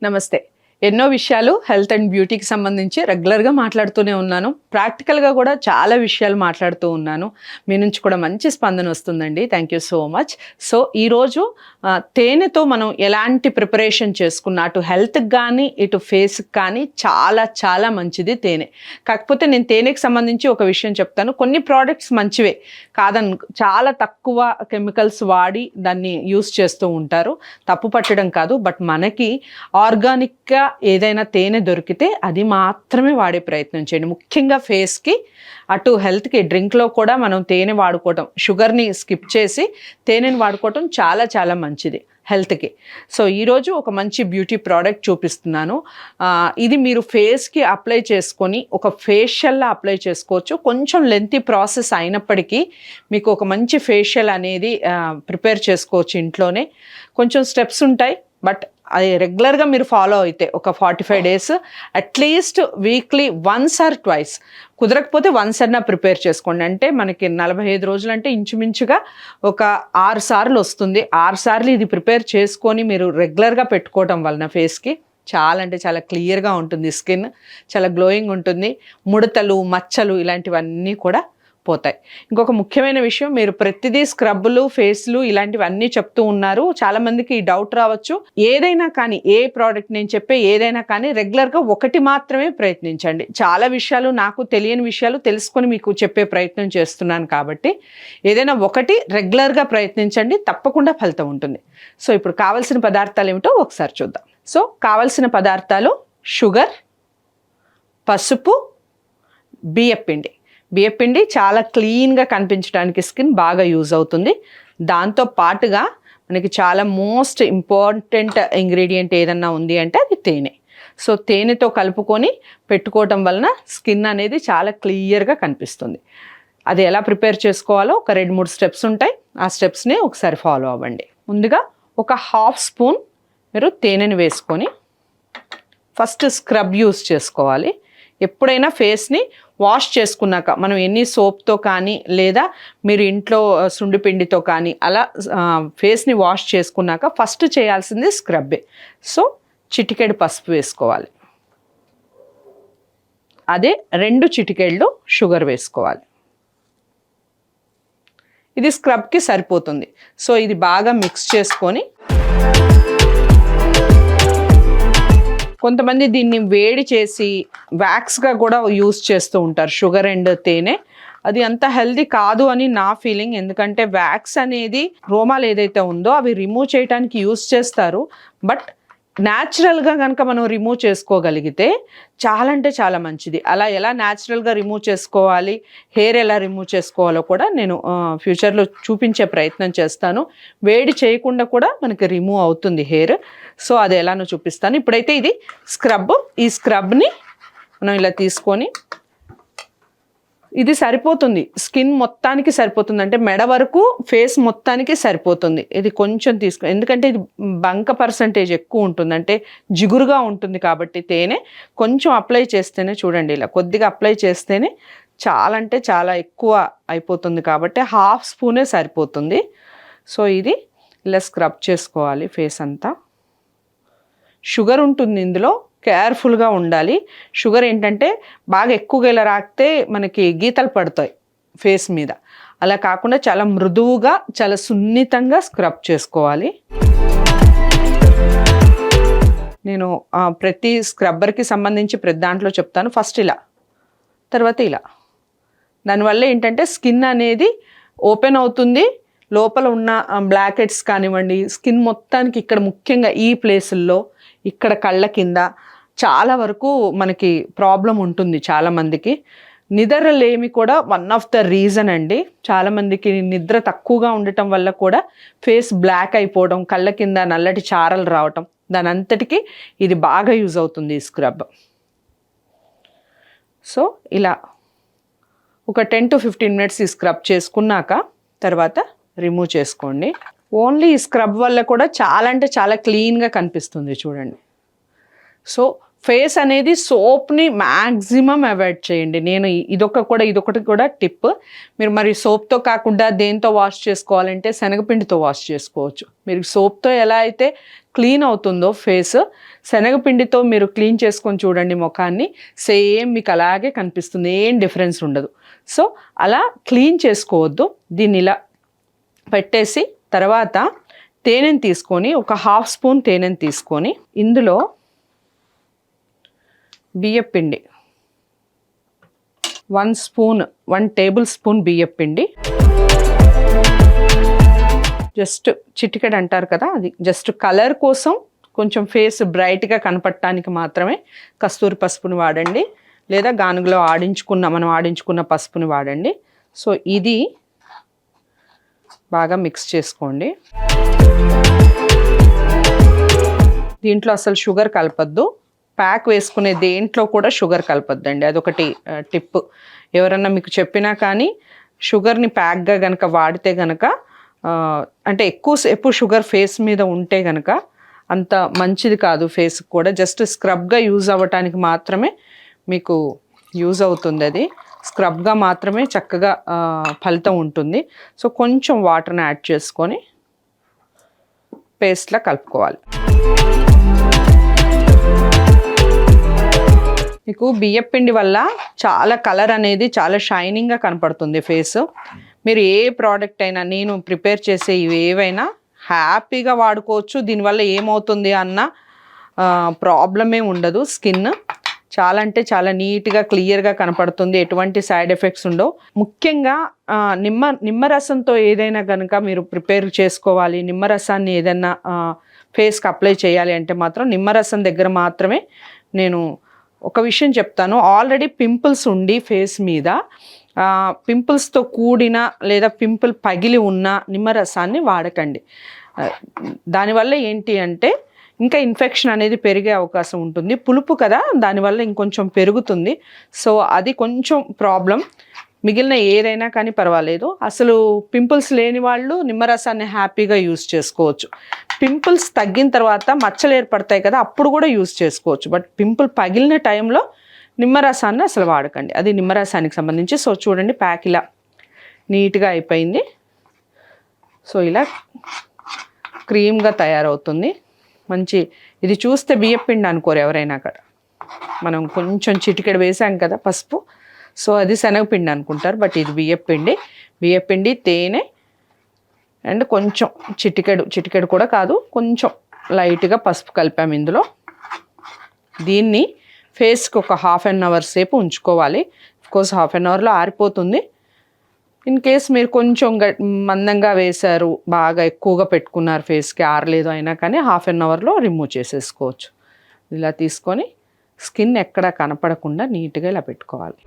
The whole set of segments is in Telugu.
నమస్తే. ఎన్నో విషయాలు హెల్త్ అండ్ బ్యూటీకి సంబంధించి రెగ్యులర్‌గా మాట్లాడుతూనే ఉన్నాను. ప్రాక్టికల్‌గా కూడా చాలా విషయాలు మాట్లాడుతూ ఉన్నాను. మీ నుంచి కూడా మంచి స్పందన వస్తుందండి. Thank you so much. So, ఈరోజు తేనెతో మనం ఎలాంటి ప్రిపరేషన్ చేసుకున్నా అటు హెల్త్‌కి గానీ, ఇటు ఫేస్‌కి కానీ చాలా చాలా మంచిది తేనె. కాకపోతే నేను తేనెకి సంబంధించి ఒక విషయం చెప్తాను. కొన్ని ప్రోడక్ట్స్ మంచివే చాలా తక్కువ కెమికల్స్ వాడి దాన్ని యూస్ చేస్తూ ఉంటారు. తప్పు పట్టడం కాదు. బట్ మనకి ఆర్గానిక్‌గా ఏదైనా తేనె దొరికితే అది మాత్రమే వాడే ప్రయత్నం చేయండి. ముఖ్యంగా ఫేస్‌కి, అటు హెల్త్‌కి. డ్రింక్‌లో కూడా మనం తేనె వాడుకోవటం, షుగర్‌ని స్కిప్ చేసి తేనెని వాడుకోవటం చాలా చాలా మంచిది హెల్త్‌కి. సో, ఈరోజు ఒక మంచి బ్యూటీ ప్రోడక్ట్ చూపిస్తున్నాను. ఇది మీరు ఫేస్‌కి అప్లై చేసుకొని ఒక ఫేషియల్‌లా అప్లై చేసుకోవచ్చు. కొంచెం లెంతీ ప్రాసెస్ అయినప్పటికీ మీకు ఒక మంచి ఫేషియల్ అనేది ప్రిపేర్ చేసుకోవచ్చు ఇంట్లోనే. కొంచెం స్టెప్స్ ఉంటాయి. బట్ అది రెగ్యులర్గా మీరు ఫాలో అయితే ఒక 45 days at least weekly once or twice, కుదరకపోతే వన్స్ అన్నా ప్రిపేర్ చేసుకోండి. అంటే మనకి 45 రోజులు అంటే ఇంచుమించుగా ఒక 6 సార్లు వస్తుంది. 6 సార్లు ఇది ప్రిపేర్ చేసుకొని మీరు రెగ్యులర్గా పెట్టుకోవడం వలన ఫేస్కి చాలా అంటే చాలా క్లియర్గా ఉంటుంది. స్కిన్ చాలా గ్లోయింగ్ ఉంటుంది. ముడతలు, మచ్చలు ఇలాంటివన్నీ కూడా పోతాయి. ఇంకొక ముఖ్యమైన విషయం, మీరు ప్రతిదీ స్క్రబ్బులు, ఫేస్లు ఇలాంటివన్నీ చెప్తూ ఉన్నారు. చాలామందికి ఈ డౌట్ రావచ్చు. ఏదైనా కానీ, ఏ ప్రోడక్ట్ నేను చెప్పే ఏదైనా కానీ రెగ్యులర్గా ఒకటి మాత్రమే ప్రయత్నించండి. చాలా విషయాలు నాకు తెలియని విషయాలు తెలుసుకొని మీకు చెప్పే ప్రయత్నం చేస్తున్నాను కాబట్టి ఏదైనా ఒకటి రెగ్యులర్గా ప్రయత్నించండి, తప్పకుండా ఫలితం ఉంటుంది. సో, ఇప్పుడు కావాల్సిన పదార్థాలు ఏమిటో ఒకసారి చూద్దాం. సో, కావాల్సిన పదార్థాలు షుగర్, పసుపు, బియ్యపిండి. బియ్యపిండి చాలా క్లీన్గా కనిపించడానికి స్కిన్ బాగా యూజ్ అవుతుంది. దాంతో పాటుగా మనకి చాలా మోస్ట్ ఇంపార్టెంట్ ఇంగ్రీడియంట్ ఏదన్నా ఉంది అంటే అది తేనె. సో, తేనెతో కలుపుకొని పెట్టుకోవటం వలన స్కిన్ అనేది చాలా క్లియర్గా కనిపిస్తుంది. అది ఎలా ప్రిపేర్ చేసుకోవాలో ఒక 2-3 స్టెప్స్ ఉంటాయి. ఆ స్టెప్స్ని ఒకసారి ఫాలో అవ్వండి. ముందుగా ఒక 1/2 స్పూన్ మీరు తేనెని వేసుకొని ఫస్ట్ స్క్రబ్ యూస్ చేసుకోవాలి. ఎప్పుడైనా ఫేస్ని వాష్ చేసుకున్నాక, మనం ఎన్ని సోప్తో కానీ లేదా మీరు ఇంట్లో సుండిపిండితో కానీ అలా ఫేస్ని వాష్ చేసుకున్నాక ఫస్ట్ చేయాల్సింది స్క్రబ్బే. సో, చిటికెడు పసుపు వేసుకోవాలి. అదే 2 చిటికెళ్ళు షుగర్ వేసుకోవాలి. ఇది స్క్రబ్కి సరిపోతుంది. సో, ఇది బాగా మిక్స్ చేసుకొని కొంతమంది దీన్ని వేడి చేసి వ్యాక్స్గా కూడా యూస్ చేస్తూ ఉంటారు షుగర్ అండ్ తేనె. అది అంత హెల్దీ కాదు అని నా ఫీలింగ్. ఎందుకంటే వ్యాక్స్ అనేది రోమాలు ఏదైతే ఉందో అవి రిమూవ్ చేయడానికి యూస్ చేస్తారు. బట్ న్యాచురల్గా కనుక మనం రిమూవ్ చేసుకోగలిగితే చాలా అంటే చాలా మంచిది. అలా ఎలా న్యాచురల్గా రిమూవ్ చేసుకోవాలి, హెయిర్ ఎలా రిమూవ్ చేసుకోవాలో కూడా నేను ఫ్యూచర్లో చూపించే ప్రయత్నం చేస్తాను. వేడి చేయకుండా కూడా మనకి రిమూవ్ అవుతుంది హెయిర్. సో, అది ఎలానో చూపిస్తాను. ఇప్పుడైతే ఇది స్క్రబ్. ఈ స్క్రబ్ని మనం ఇలా తీసుకొని, ఇది సరిపోతుంది స్కిన్ మొత్తానికి సరిపోతుంది. అంటే మెడ వరకు ఫేస్ మొత్తానికి సరిపోతుంది. ఇది కొంచెం ఎందుకంటే ఇది బంక పర్సంటేజ్ ఎక్కువ ఉంటుంది, అంటే జిగురుగా ఉంటుంది కాబట్టి తేనె కొంచెం అప్లై చేస్తేనే, చూడండి ఇలా కొద్దిగా అప్లై చేస్తేనే చాలా అంటే చాలా ఎక్కువ అయిపోతుంది కాబట్టి 1/2 స్పూనే సరిపోతుంది. సో, ఇది ఇలా స్క్రబ్ చేసుకోవాలి ఫేస్ అంతా. షుగర్ ఉంటుంది ఇందులో, కేర్ఫుల్గా ఉండాలి. షుగర్ ఏంటంటే బాగా ఎక్కువగా ఇలా రాకితే మనకి గీతలు పడతాయి ఫేస్ మీద. అలా కాకుండా చాలా మృదువుగా, చాలా సున్నితంగా స్క్రబ్ చేసుకోవాలి. నేను ప్రతి స్క్రబ్బర్కి సంబంధించి ప్రతి దాంట్లో చెప్తాను. ఫస్ట్ ఇలా, తర్వాత ఇలా. దానివల్ల ఏంటంటే స్కిన్ అనేది ఓపెన్ అవుతుంది. లోపల ఉన్న బ్లాక్ హెడ్స్ కానివ్వండి, స్కిన్ మొత్తానికి ఇక్కడ ముఖ్యంగా ఈ ప్లేసుల్లో, ఇక్కడ కళ్ళ కింద చాలా వరకు మనకి ప్రాబ్లం ఉంటుంది చాలామందికి. నిద్రలేమి కూడా వన్ ఆఫ్ ద రీజన్ అండి. చాలామందికి నిద్ర తక్కువగా ఉండటం వల్ల కూడా ఫేస్ బ్లాక్ అయిపోవడం, కళ్ళ కింద నల్లటి చారలు రావటం, దాని అంతటికీ ఇది బాగా యూజ్ అవుతుంది ఈ స్క్రబ్. సో, ఇలా ఒక 10 to 15 మినిట్స్ ఈ స్క్రబ్ చేసుకున్నాక తర్వాత రిమూవ్ చేసుకోండి. ఓన్లీ ఈ స్క్రబ్ వల్ల కూడా చాలా అంటే చాలా క్లీన్గా కనిపిస్తుంది చూడండి. సో, ఫేస్ అనేది సోప్ని మ్యాక్సిమం అవాయిడ్ చేయండి. నేను ఇదొకటి కూడా టిప్. మీరు మరి సోప్తో కాకుండా దేంతో వాష్ చేసుకోవాలంటే శనగపిండితో వాష్ చేసుకోవచ్చు. మీరు సోప్తో ఎలా అయితే క్లీన్ అవుతుందో ఫేస్, శనగపిండితో మీరు క్లీన్ చేసుకొని చూడండి ముఖాన్ని, సేమ్ మీకు అలాగే కనిపిస్తుంది, ఏం డిఫరెన్స్ ఉండదు. సో అలా క్లీన్ చేసుకోవద్దు. దీన్ని ఇలా పెట్టేసి తర్వాత తేనెని తీసుకొని, ఒక 1/2 స్పూన్ తేనెని తీసుకొని ఇందులో బియ్యపిండి 1 టేబుల్ స్పూన్ బియ్యపిండి, జస్ట్ చిటికెడు అంటారు కదా, అది జస్ట్ కలర్ కోసం, కొంచెం ఫేస్ బ్రైట్గా కనపడటానికి మాత్రమే కస్తూరి పసుపుని వాడండి, లేదా గానుగలో మనం ఆడించుకున్న పసుపుని వాడండి. సో ఇది బాగా మిక్స్ చేసుకోండి. దీంట్లో అసలు షుగర్ కలపద్దు, ప్యాక్ వేసుకునే దేంట్లో కూడా షుగర్ కలపద్దండి, అదొకటి టిప్. ఎవరన్నా మీకు చెప్పినా కానీ షుగర్ని ప్యాక్గా కనుక వాడితే కనుక, అంటే ఎక్కువసేపు షుగర్ ఫేస్ మీద ఉంటే కనుక అంత మంచిది కాదు ఫేస్కి కూడా. జస్ట్ స్క్రబ్గా యూజ్ అవ్వటానికి మాత్రమే మీకు యూజ్ అవుతుంది, అది స్క్రబ్గా మాత్రమే చక్కగా ఫలితం ఉంటుంది. సో కొంచెం వాటర్ని యాడ్ చేసుకొని పేస్ట్లా కలుపుకోవాలి. మీకు బియ్యపిండి వల్ల చాలా కలర్ అనేది చాలా షైనింగ్గా కనపడుతుంది ఫేస్. మీరు ఏ ప్రోడక్ట్ అయినా, నేను ప్రిపేర్ చేసే ఇవి ఏవైనా హ్యాపీగా వాడుకోవచ్చు. దీనివల్ల ఏమవుతుంది అన్న ప్రాబ్లమే ఉండదు. స్కిన్ చాలా అంటే చాలా నీట్గా క్లియర్గా కనపడుతుంది, ఎటువంటి సైడ్ ఎఫెక్ట్స్ ఉండవు. ముఖ్యంగా నిమ్మరసంతో ఏదైనా కనుక మీరు ప్రిపేర్ చేసుకోవాలి, నిమ్మరసాన్ని ఏదైనా ఫేస్కి అప్లై చేయాలి అంటే మాత్రం నిమ్మరసం దగ్గర మాత్రమే నేను ఒక విషయం చెప్తాను. ఆల్రెడీ పింపుల్స్ ఉండి ఫేస్ మీద, పింపుల్స్తో కూడిన లేదా పింపుల్ పగిలి ఉన్న నిమ్మరసాన్ని వాడకండి. దానివల్ల ఏంటి అంటే ఇంకా ఇన్ఫెక్షన్ అనేది పెరిగే అవకాశం ఉంటుంది. పులుపు కదా, దానివల్ల ఇంకొంచెం పెరుగుతుంది. సో అది కొంచెం ప్రాబ్లం. మిగిలిన ఏదైనా కానీ పర్వాలేదు. అసలు పింపుల్స్ లేని వాళ్ళు నిమ్మరసాన్ని హ్యాపీగా యూస్ చేసుకోవచ్చు. పింపుల్స్ తగ్గిన తర్వాత మచ్చలు ఏర్పడతాయి కదా, అప్పుడు కూడా యూస్ చేసుకోవచ్చు. బట్ పింపుల్ పగిలిన టైంలో నిమ్మరసాన్ని అసలు వాడకండి. అది నిమ్మరసానికి సంబంధించి. సో చూడండి, ప్యాక్ ఇలా నీట్గా అయిపోయింది. సో ఇలా క్రీమ్గా తయారవుతుంది. మంచి, ఇది చూస్తే బియ్యపిండి అనుకోరు ఎవరైనా కూడా. మనం కొంచెం చిటికెడు వేసాం కదా పసుపు, సో అది శనగపిండి అనుకుంటారు. బట్ ఇది బియ్యపిండి, తేనె అండ్ కొంచెం చిటికెడు కూడా కాదు, కొంచెం లైట్గా పసుపు కలిపాము ఇందులో. దీన్ని ఫేస్కి ఒక 1/2 అవర్ సేపు ఉంచుకోవాలి. అఫ్కోర్స్ 1/2 అవర్లో ఆరిపోతుంది. ఇన్ కేస్ మీరు కొంచెం మందంగా వేశారు, బాగా ఎక్కువగా పెట్టుకున్నారు ఫేస్కి, ఆరలేదు అయినా కానీ 1/2 అవర్లో రిమూవ్ చేసేసుకోవచ్చు. ఇలా తీసుకొని స్కిన్ ఎక్కడా కనపడకుండా నీట్గా ఇలా పెట్టుకోవాలి.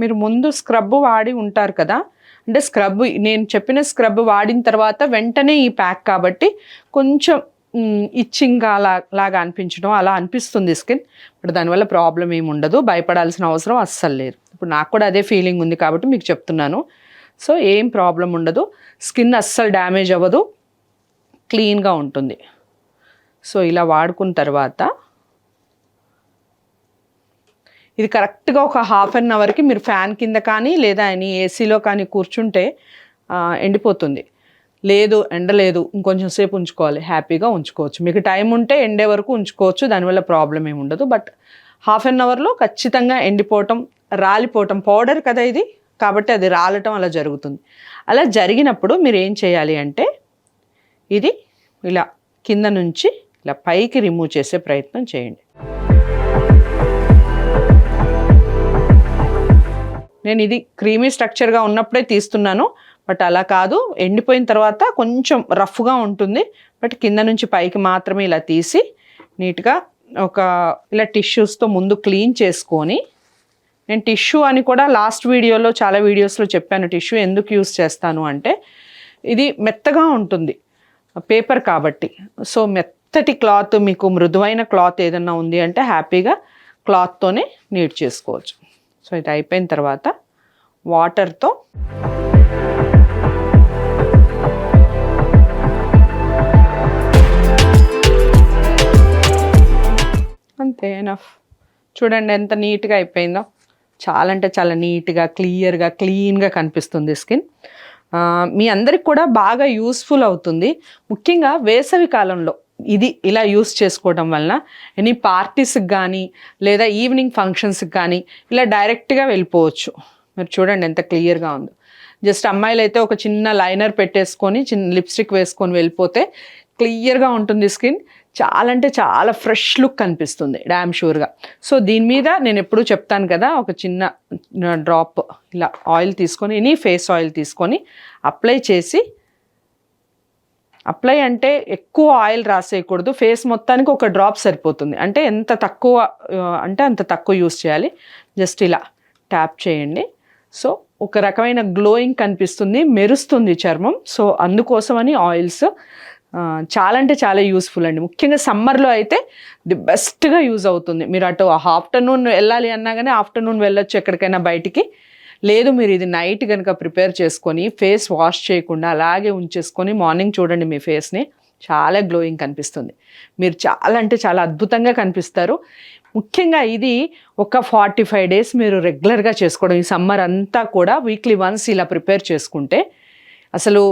మీరు ముందు స్క్రబ్ వాడి ఉంటారు కదా, అంటే స్క్రబ్, నేను చెప్పిన స్క్రబ్ వాడిన తర్వాత వెంటనే ఈ ప్యాక్ కాబట్టి కొంచెం ఇచ్చింగ్గా లాగా అనిపించడం అలా అనిపిస్తుంది స్కిన్. ఇప్పుడు దానివల్ల ప్రాబ్లం ఏమి ఉండదు, భయపడాల్సిన అవసరం అస్సలు లేదు. ఇప్పుడు నాకు కూడా అదే ఫీలింగ్ ఉంది కాబట్టి మీకు చెప్తున్నాను. సో ఏం ప్రాబ్లం ఉండదు, స్కిన్ అస్సలు డ్యామేజ్ అవ్వదు, క్లీన్గా ఉంటుంది. సో ఇలా వాడుకున్న తర్వాత ఇది కరెక్ట్గా ఒక 1/2 అవర్కి మీరు ఫ్యాన్ కింద కానీ లేదా ఏసీలో కానీ కూర్చుంటే ఎండిపోతుంది. ఎండలేదు ఇంకొంచెం సేపు ఉంచుకోవాలి, హ్యాపీగా ఉంచుకోవచ్చు. మీకు టైం ఉంటే ఎండే వరకు ఉంచుకోవచ్చు, దానివల్ల ప్రాబ్లం ఏమి ఉండదు. బట్ 1/2 అవర్లో ఖచ్చితంగా ఎండిపోవటం, రాలిపోవటం, పౌడర్ కదా ఇది కాబట్టి అది రాలటం అలా జరుగుతుంది. అలా జరిగినప్పుడు మీరు ఏం చేయాలి అంటే ఇది ఇలా కింద నుంచి ఇలా పైకి రిమూవ్ చేసే ప్రయత్నం చేయండి. నేను ఇది క్రీమీ స్ట్రక్చర్గా ఉన్నప్పుడే తీస్తున్నాను, బట్ అలా కాదు, ఎండిపోయిన తర్వాత కొంచెం రఫ్గా ఉంటుంది. బట్ కింద నుంచి పైకి మాత్రమే ఇలా తీసి నీట్గా ఇలా టిష్యూస్తో ముందు క్లీన్ చేసుకొని, నేను టిష్యూ అని కూడా లాస్ట్ వీడియోలో చాలా వీడియోస్లో చెప్పాను. టిష్యూ ఎందుకు యూస్ చేస్తాను అంటే ఇది మెత్తగా ఉంటుంది పేపర్ కాబట్టి. సో మెత్తటి క్లాత్, మీకు మృదువైన క్లాత్ ఏదన్నా ఉంది అంటే హ్యాపీగా క్లాత్తోనే నీట్ చేసుకోవచ్చు. సో ఇది అయిపోయిన తర్వాత వాటర్తో అంతే, ఎనఫ్. చూడండి ఎంత నీట్గా అయిపోయిందో. చాలా అంటే చాలా నీట్గా, క్లియర్గా, క్లీన్గా కనిపిస్తుంది స్కిన్. మీ అందరికి కూడా బాగా యూస్ఫుల్ అవుతుంది. ముఖ్యంగా వేసవి కాలంలో ఇది ఇలా యూస్ చేసుకోవడం వలన ఎనీ పార్టీస్కి కానీ లేదా ఈవినింగ్ ఫంక్షన్స్కి కానీ ఇలా డైరెక్ట్గా వెళ్ళిపోవచ్చు. మీరు చూడండి ఎంత క్లియర్గా ఉందో. జస్ట్ అమ్మాయిలు అయితే ఒక చిన్న లైనర్ పెట్టేసుకొని చిన్న లిప్స్టిక్ వేసుకొని వెళ్ళిపోతే క్లియర్గా ఉంటుంది స్కిన్. చాలా అంటే చాలా ఫ్రెష్ లుక్ కనిపిస్తుంది డ్యామ్ షూర్గా. సో దీని మీద నేను ఎప్పుడూ చెప్తాను కదా, ఒక చిన్న డ్రాప్ ఇలా ఆయిల్ తీసుకొని, ఎనీ ఫేస్ ఆయిల్ తీసుకొని అప్లై చేసి, అప్లై అంటే ఎక్కువ ఆయిల్ రాసేయకూడదు, ఫేస్ మొత్తానికి ఒక డ్రాప్ సరిపోతుంది. అంటే ఎంత తక్కువ అంటే అంత తక్కువ యూస్ చేయాలి. జస్ట్ ఇలా ట్యాప్ చేయండి. సో ఒక రకమైన గ్లోయింగ్ కనిపిస్తుంది, మెరుస్తుంది చర్మం. సో అందుకోసమని ఆయిల్స్ చాలా అంటే చాలా యూస్ఫుల్ అండి. ముఖ్యంగా సమ్మర్లో అయితే ది బెస్ట్గా యూజ్ అవుతుంది. మీరు అటు ఆఫ్టర్నూన్ వెళ్ళాలి అన్నా కానీ ఆఫ్టర్నూన్ వెళ్ళొచ్చు ఎక్కడికైనా బయటికి. లేదు మీరు ఇది నైట్ కనుక ప్రిపేర్ చేసుకొని ఫేస్ వాష్ చేయకుండా అలాగే ఉంచేసుకొని మార్నింగ్ చూడండి మీ ఫేస్ని, చాలా గ్లోయింగ్ కనిపిస్తుంది. మీరు చాలా అంటే చాలా అద్భుతంగా కనిపిస్తారు. ముఖ్యంగా ఇది ఒక 45 డేస్ మీరు రెగ్యులర్గా చేసుకోవడం, ఈ సమ్మర్ అంతా కూడా వీక్లీ వన్స్ ఇలా ప్రిపేర్ చేసుకుంటే అసలు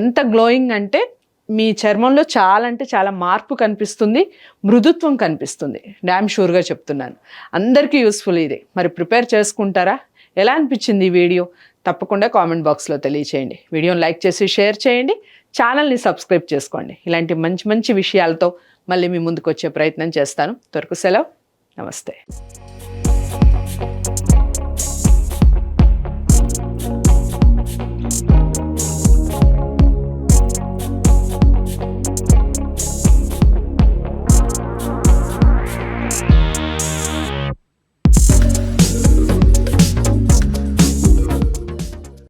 ఎంత గ్లోయింగ్ అంటే మీ చర్మంలో చాలా అంటే చాలా మార్పు కనిపిస్తుంది, మృదుత్వం కనిపిస్తుంది. డ్యామ్ షూర్గా చెప్తున్నాను. అందరికీ యూస్ఫుల్ ఇది. మరి ప్రిపేర్ చేసుకుంటారా? ఎలా అనిపించింది ఈ వీడియో? తప్పకుండా కామెంట్ బాక్స్లో తెలియచేయండి. వీడియోని లైక్ చేసి షేర్ చేయండి. ఛానల్ని సబ్స్క్రైబ్ చేసుకోండి. ఇలాంటి మంచి మంచి విషయాలతో మళ్ళీ మీ ముందుకు వచ్చే ప్రయత్నం చేస్తాను. త్వరకు సెలవు. నమస్తే.